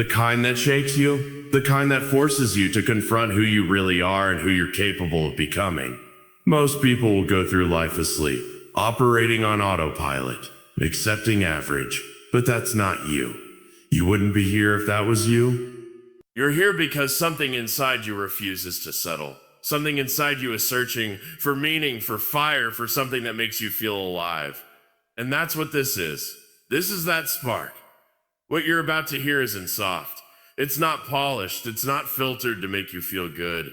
The kind that shakes you, the kind that forces you to confront who you really are and who you're capable of becoming. Most people will go through life asleep, operating on autopilot, accepting average, but that's not you. You wouldn't be here if that was you. You're here because something inside you refuses to settle. Something inside you is searching for meaning, for fire, for something that makes you feel alive. And that's what this is. This is that spark. What you're about to hear isn't soft. It's not polished. It's not filtered to make you feel good.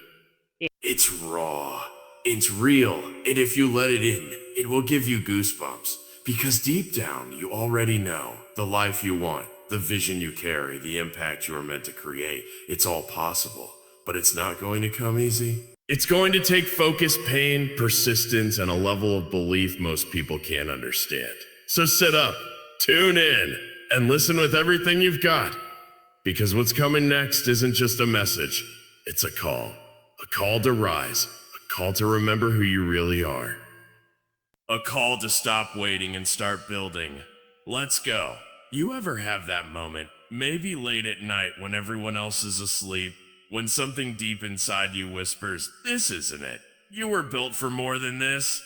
It's raw. It's real. And if you let it in, it will give you goosebumps. Because deep down, you already know the life you want, the vision you carry, the impact you are meant to create. It's all possible, but it's not going to come easy. It's going to take focus, pain, persistence, and a level of belief most people can't understand. So sit up, tune in, and listen with everything you've got. Because what's coming next isn't just a message, it's a call to rise, a call to remember who you really are. A call to stop waiting and start building. Let's go. You ever have that moment, maybe late at night when everyone else is asleep, when something deep inside you whispers, "This isn't it. You were built for more than this."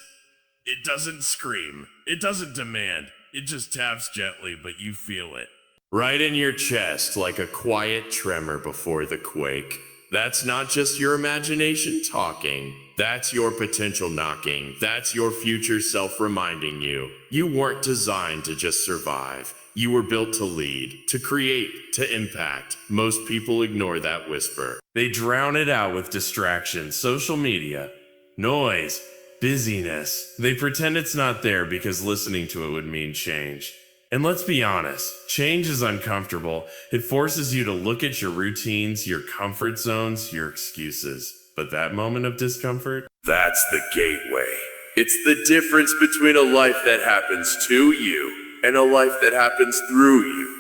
It doesn't scream. It doesn't demand. It just taps gently, but you feel it. Right in your chest, like a quiet tremor before the quake. That's not just your imagination talking. That's your potential knocking. That's your future self reminding you. You weren't designed to just survive. You were built to lead, to create, to impact. Most people ignore that whisper. They drown it out with distractions, social media, noise, busyness. They pretend it's not there because listening to it would mean change. And let's be honest, change is uncomfortable. It forces you to look at your routines, your comfort zones, your excuses. But that moment of discomfort, that's the gateway. It's the difference between a life that happens to you and a life that happens through you.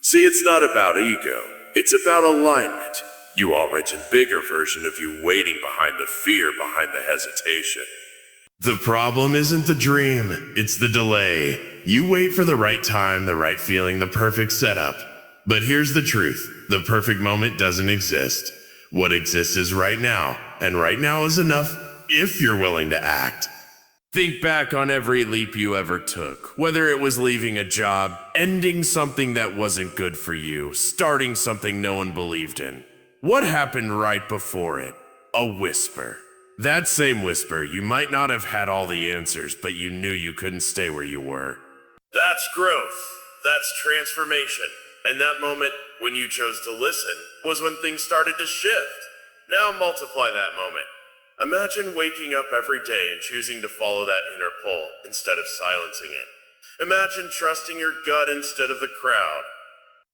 See, it's not about ego. It's about alignment. You are a bigger version of you waiting behind the fear, behind the hesitation. The problem isn't the dream, it's the delay. You wait for the right time, the right feeling, the perfect setup. But here's the truth. The perfect moment doesn't exist. What exists is right now, and right now is enough if you're willing to act. Think back on every leap you ever took, whether it was leaving a job, ending something that wasn't good for you, starting something no one believed in. What happened right before it? A whisper. That same whisper, you might not have had all the answers, but you knew you couldn't stay where you were. That's growth. That's transformation. And that moment, when you chose to listen, was when things started to shift. Now multiply that moment. Imagine waking up every day and choosing to follow that inner pull instead of silencing it. Imagine trusting your gut instead of the crowd.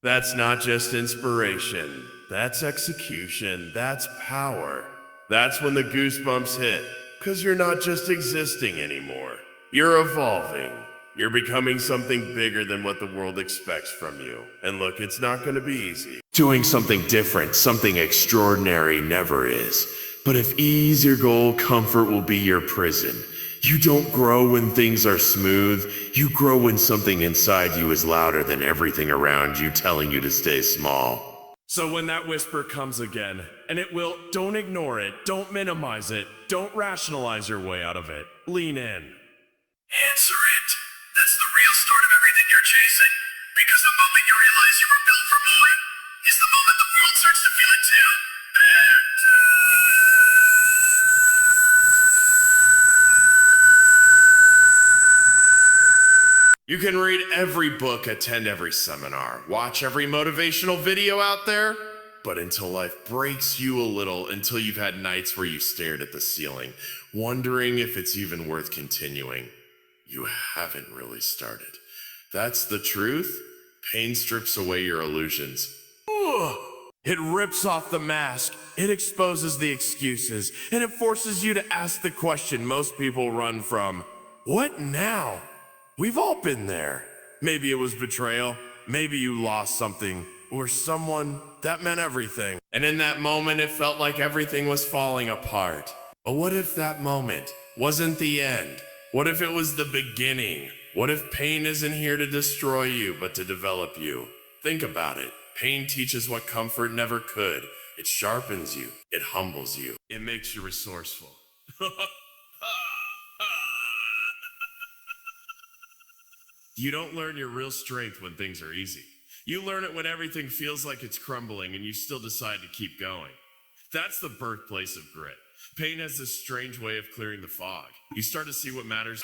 That's not just inspiration. That's execution. That's power. That's when the goosebumps hit. Because you're not just existing anymore. You're evolving. You're becoming something bigger than what the world expects from you. And look, it's not going to be easy. Doing something different, something extraordinary never is. But if ease your goal, comfort will be your prison. You don't grow when things are smooth. You grow when something inside you is louder than everything around you telling you to stay small. So when that whisper comes again, and it will, don't ignore it, don't minimize it, don't rationalize your way out of it. Lean in. Answer it. That's the real start of everything you're chasing. Because the moment you realize you were built for more is the moment the world starts to feel it too. You can read every book, attend every seminar, watch every motivational video out there, but until life breaks you a little, until you've had nights where you stared at the ceiling, wondering if it's even worth continuing, you haven't really started. That's the truth. Pain strips away your illusions. It rips off the mask, it exposes the excuses, and it forces you to ask the question most people run from. What now? We've all been there. Maybe it was betrayal, maybe you lost something, or someone that meant everything. And in that moment, it felt like everything was falling apart. But what if that moment wasn't the end? What if it was the beginning? What if pain isn't here to destroy you, but to develop you? Think about it. Pain teaches what comfort never could. It sharpens you. It humbles you. It makes you resourceful. You don't learn your real strength when things are easy. You learn it when everything feels like it's crumbling and you still decide to keep going. That's the birthplace of grit. Pain has this strange way of clearing the fog. You start to see what matters.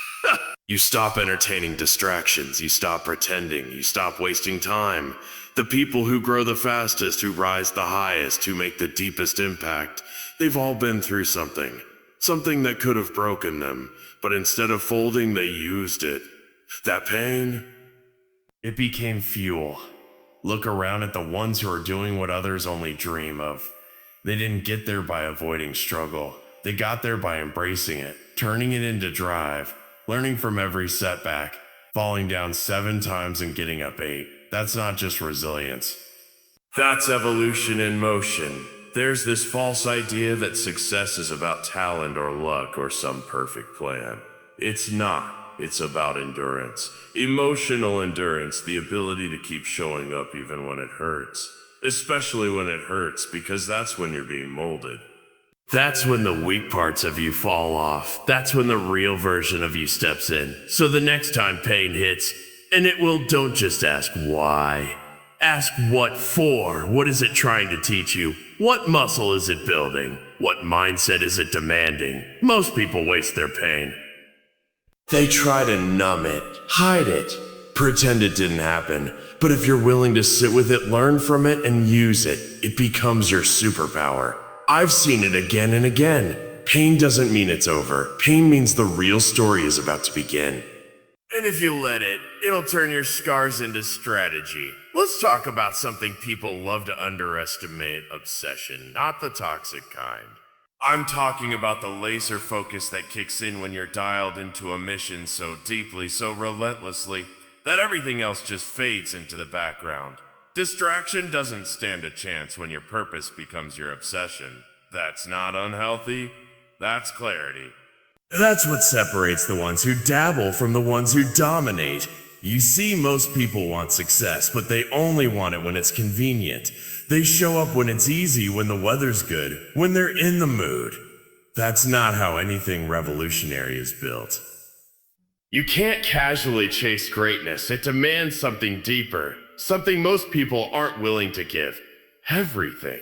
You stop entertaining distractions. You stop pretending. You stop wasting time. The people who grow the fastest, who rise the highest, who make the deepest impact, they've all been through something. Something that could have broken them, but instead of folding, they used it. That pain, it became fuel. Look around at the ones who are doing what others only dream of. They didn't get there by avoiding struggle. They got there by embracing it, turning it into drive, learning from every setback, falling down 7 times and getting up 8. That's not just resilience. That's evolution in motion. There's this false idea that success is about talent or luck or some perfect plan. It's not. It's about endurance. Emotional endurance, the ability to keep showing up even when it hurts. Especially when it hurts, because that's when you're being molded. That's when the weak parts of you fall off. That's when the real version of you steps in. So the next time pain hits, and it will, don't just ask why. Ask what for. What is it trying to teach you? What muscle is it building? What mindset is it demanding? Most people waste their pain. They try to numb it, hide it, pretend it didn't happen. But if you're willing to sit with it, learn from it, and use it, it becomes your superpower. I've seen it again and again. Pain doesn't mean it's over. Pain means the real story is about to begin. And if you let it, it'll turn your scars into strategy. Let's talk about something people love to underestimate: obsession, not the toxic kind. I'm talking about the laser focus that kicks in when you're dialed into a mission so deeply, so relentlessly, that everything else just fades into the background. Distraction doesn't stand a chance when your purpose becomes your obsession. That's not unhealthy. That's clarity. That's what separates the ones who dabble from the ones who dominate. You see, most people want success, but they only want it when it's convenient. They show up when it's easy, when the weather's good, when they're in the mood. That's not how anything revolutionary is built. You can't casually chase greatness. It demands something deeper, something most people aren't willing to give: everything.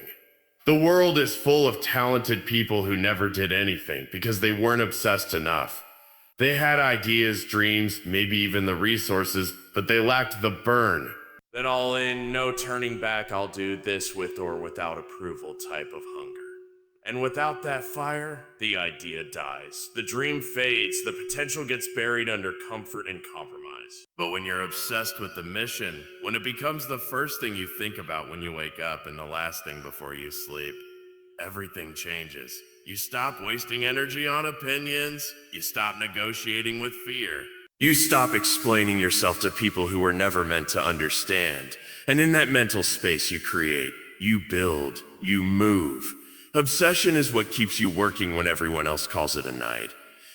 The world is full of talented people who never did anything because they weren't obsessed enough. They had ideas, dreams, maybe even the resources, but they lacked the burn. That all in, no turning back, I'll do this with or without approval type of hunger. And without that fire, the idea dies. The dream fades, the potential gets buried under comfort and compromise. But when you're obsessed with the mission, when it becomes the first thing you think about when you wake up and the last thing before you sleep, everything changes. You stop wasting energy on opinions. You stop negotiating with fear. You stop explaining yourself to people who were never meant to understand. And in that mental space you create, you build, you move. Obsession is what keeps you working when everyone else calls it a night.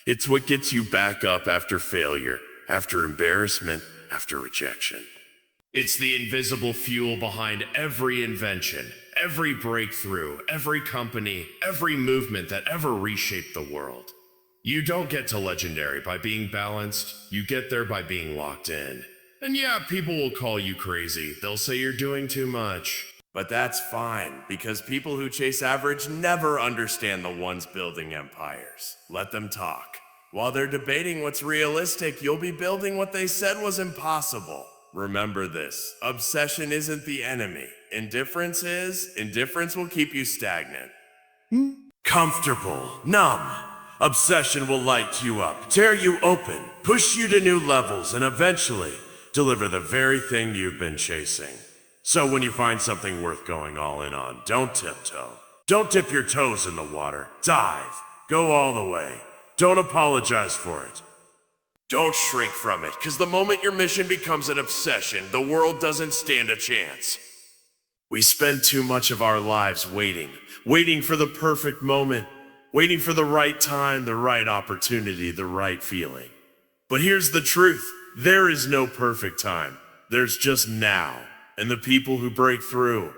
It's what gets you back up after failure, after embarrassment, after rejection. It's the invisible fuel behind every invention, every breakthrough, every company, every movement that ever reshaped the world. You don't get to legendary by being balanced. You get there by being locked in. And yeah, people will call you crazy. They'll say you're doing too much. But that's fine, because people who chase average never understand the ones building empires. Let them talk. While they're debating what's realistic, you'll be building what they said was impossible. Remember this: obsession isn't the enemy. Indifference is. Indifference will keep you stagnant. Comfortable, numb. Obsession will light you up, tear you open, push you to new levels, and eventually deliver the very thing you've been chasing. So when you find something worth going all in on, don't tiptoe. Don't dip your toes in the water. Dive. Go all the way. Don't apologize for it. Don't shrink from it, because the moment your mission becomes an obsession, the world doesn't stand a chance. We spend too much of our lives waiting for the perfect moment, waiting for the right time, the right opportunity, the right feeling. But here's the truth: there is no perfect time. There's just now. And the people who break through,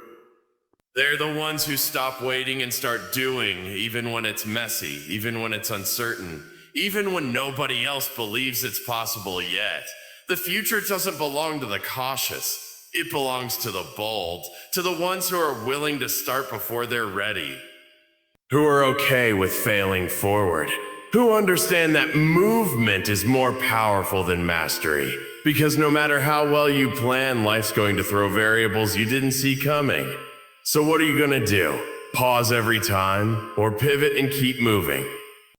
they're the ones who stop waiting and start doing, even when it's messy, even when it's uncertain, even when nobody else believes it's possible yet. The future doesn't belong to the cautious. It belongs to the bold, to the ones who are willing to start before they're ready, who are okay with failing forward, who understand that movement is more powerful than mastery. Because no matter how well you plan, life's going to throw variables you didn't see coming. So what are you gonna do? Pause every time, or pivot and keep moving?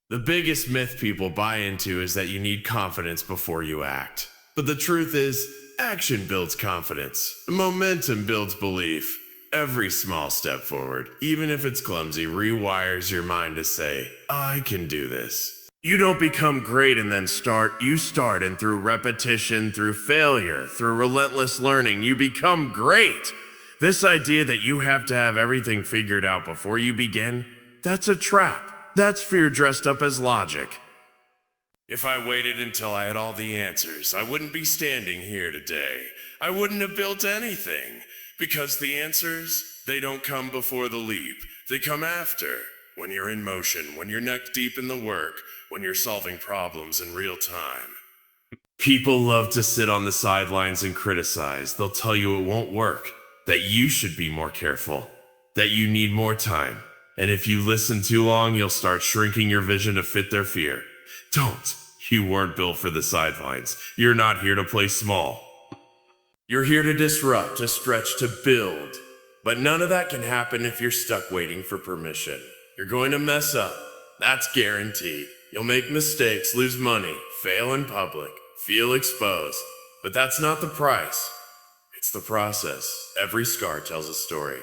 The biggest myth people buy into is that you need confidence before you act. But the truth is, action builds confidence. Momentum builds belief. Every small step forward, even if it's clumsy, rewires your mind to say, I can do this. You don't become great and then start. You start, and through repetition, through failure, through relentless learning, you become great. This idea that you have to have everything figured out before you begin, that's a trap. That's fear dressed up as logic. If I waited until I had all the answers, I wouldn't be standing here today. I wouldn't have built anything. Because the answers, they don't come before the leap. They come after. When you're in motion, when you're neck deep in the work, when you're solving problems in real time. People love to sit on the sidelines and criticize. They'll tell you it won't work, that you should be more careful, that you need more time. And if you listen too long, you'll start shrinking your vision to fit their fear. Don't. You weren't built for the sidelines. You're not here to play small. You're here to disrupt, to stretch, to build. But none of that can happen if you're stuck waiting for permission. You're going to mess up. That's guaranteed. You'll make mistakes, lose money, fail in public, feel exposed. But that's not the price. It's the process. Every scar tells a story.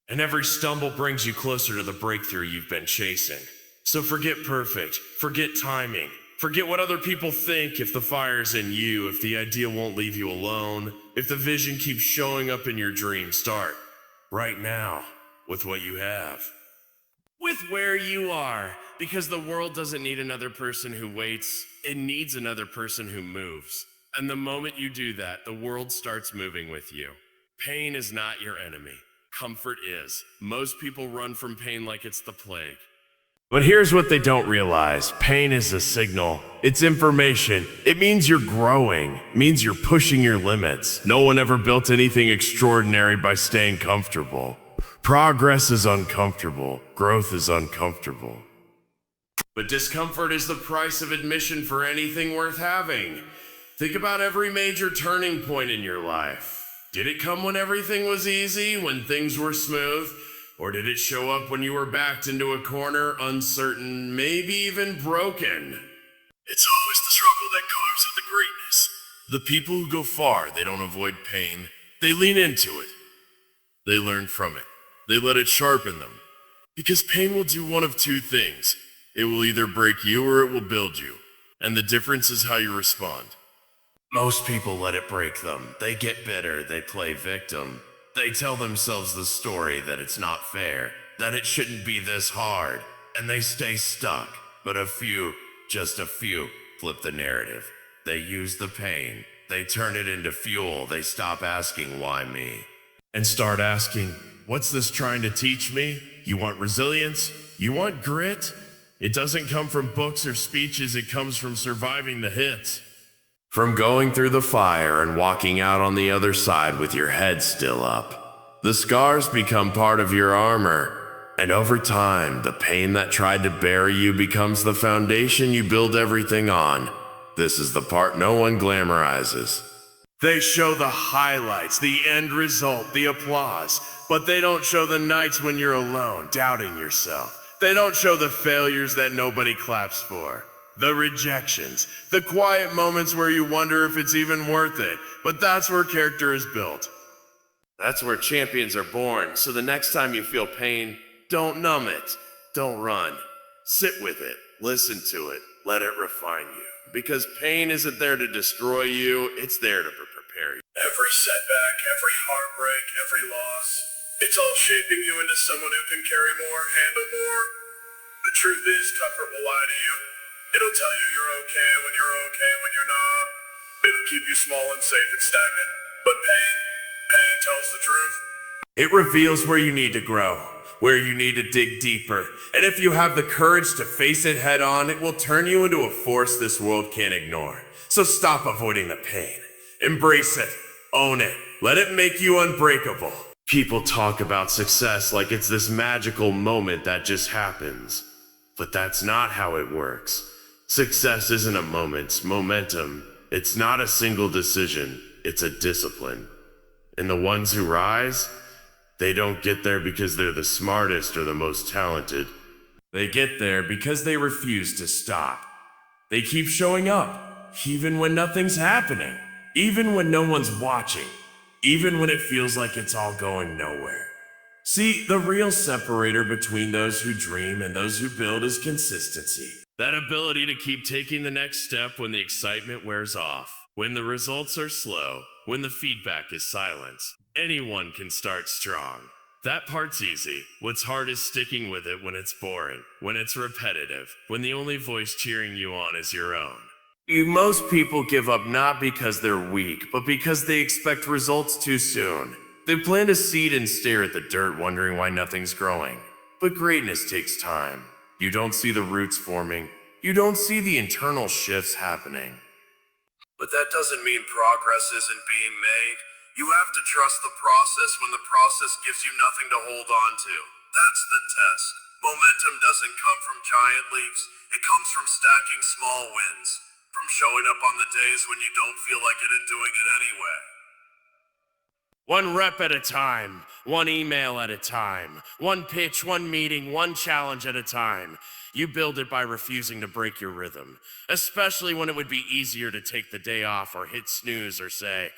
And every stumble brings you closer to the breakthrough you've been chasing. So forget perfect, forget timing, forget what other people think. If the fire's in you, if the idea won't leave you alone, if the vision keeps showing up in your dream, start right now with what you have. With where you are, because the world doesn't need another person who waits, it needs another person who moves. And the moment you do that, the world starts moving with you. Pain is not your enemy. Comfort is. Most people run from pain like it's the plague. But here's what they don't realize. Pain is a signal. It's information. It means you're growing. It means you're pushing your limits. No one ever built anything extraordinary by staying comfortable. Progress is uncomfortable. Growth is uncomfortable. But discomfort is the price of admission for anything worth having. Think about every major turning point in your life. Did it come when everything was easy, when things were smooth? Or did it show up when you were backed into a corner, uncertain, maybe even broken? It's always the struggle that carves out the greatness. The people who go far, they don't avoid pain. They lean into it. They learn from it. They let it sharpen them. Because pain will do one of two things. It will either break you or it will build you. And the difference is how you respond. Most people let it break them. They get bitter. They play victim. They tell themselves the story that it's not fair, that it shouldn't be this hard, and they stay stuck. But a few, just a few, flip the narrative. They use the pain. They turn it into fuel. They stop asking, why me? And start asking, what's this trying to teach me? You want resilience? You want grit? It doesn't come from books or speeches. It comes from surviving the hits. From going through the fire and walking out on the other side with your head still up. The scars become part of your armor. And over time, the pain that tried to bury you becomes the foundation you build everything on. This is the part no one glamorizes. They show the highlights, the end result, the applause, but they don't show the nights when you're alone, doubting yourself. They don't show the failures that nobody claps for. The rejections, the quiet moments where you wonder if it's even worth it. But that's where character is built. That's where champions are born. So the next time you feel pain, don't numb it. Don't run. Sit with it. Listen to it. Let it refine you. Because pain isn't there to destroy you. It's there to prepare you. Every setback, every heartbreak, every loss, it's all shaping you into someone who can carry more, handle more. The truth is, comfort will lie to you. It'll tell you you're okay when you're not. It'll keep you small and safe and stagnant. But pain tells the truth. It reveals where you need to grow, where you need to dig deeper, and if you have the courage to face it head on, it will turn you into a force this world can't ignore. So stop avoiding the pain. Embrace it. Own it. Let it make you unbreakable. People talk about success like it's this magical moment that just happens. But that's not how it works. Success isn't a moment, it's momentum. It's not a single decision, it's a discipline. And the ones who rise, they don't get there because they're the smartest or the most talented. They get there because they refuse to stop. They keep showing up, even when nothing's happening, even when no one's watching, even when it feels like it's all going nowhere. See, the real separator between those who dream and those who build is consistency. That ability to keep taking the next step when the excitement wears off, when the results are slow, when the feedback is silent. Anyone can start strong. That part's easy. What's hard is sticking with it when it's boring, when it's repetitive, when the only voice cheering you on is your own. Most people give up not because they're weak, but because they expect results too soon. They plant a seed and stare at the dirt, wondering why nothing's growing. But greatness takes time. You don't see the roots forming. You don't see the internal shifts happening. But that doesn't mean progress isn't being made. You have to trust the process when the process gives you nothing to hold on to. That's the test. Momentum doesn't come from giant leaps. It comes from stacking small wins. From showing up on the days when you don't feel like it and doing it anyway. One rep at a time, one email at a time, one pitch, one meeting, one challenge at a time. You build it by refusing to break your rhythm, especially when it would be easier to take the day off or hit snooze or say,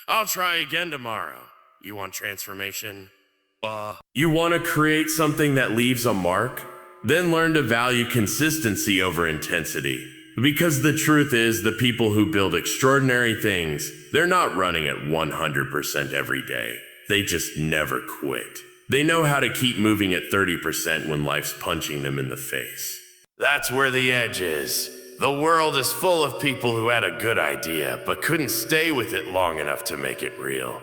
I'll try again tomorrow. You want transformation? You want to create something that leaves a mark? Then learn to value consistency over intensity. Because the truth is, the people who build extraordinary things, they're not running at 100% every day. They just never quit. They know how to keep moving at 30% when life's punching them in the face. That's where the edge is. The world is full of people who had a good idea, but couldn't stay with it long enough to make it real.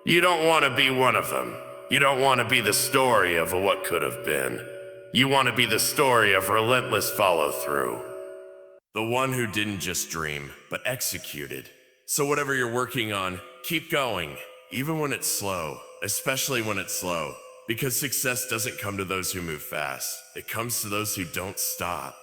You don't want to be one of them. You don't want to be the story of what could have been. You want to be the story of relentless follow-through. The one who didn't just dream, but executed. So whatever you're working on, keep going, even when it's slow, especially when it's slow. Because success doesn't come to those who move fast. It comes to those who don't stop.